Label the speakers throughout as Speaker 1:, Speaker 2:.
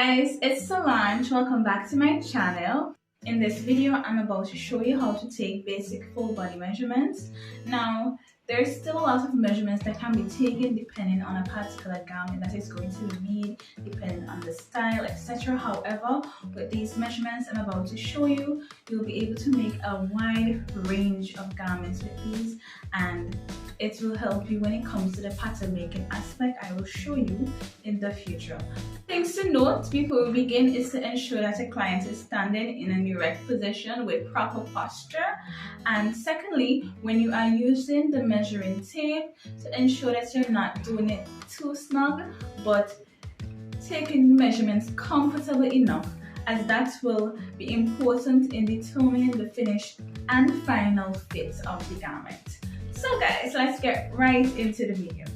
Speaker 1: guys, it's Solange. Welcome back to my channel. In this video, I'm about to show you how to take basic full body measurements. Now, there's still a lot of measurements that can be taken depending on a particular garment that is going to be made, depending on the style, etc. However, with these measurements I'm about to show you, you'll be able to make a wide range of garments with these, and it will help you when it comes to the pattern making aspect. I will show you in the future. Things to note before we begin is to ensure that a client is standing in an erect position with proper posture, and secondly, when you are using the measuring tape, to ensure that you're not doing it too snug but taking measurements comfortable enough, as that will be important in determining the finished and final fit of the garment. So guys, let's get right into the video.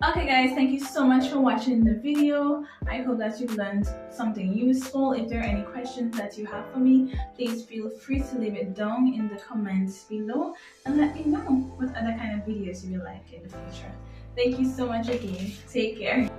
Speaker 1: Okay guys, thank you so much for watching the video. I hope that you learned something useful. If there are any questions that you have for me, please feel free to leave it down in the comments below and let me know what other kind of videos you would like in the future. Thank you so much again. Take care.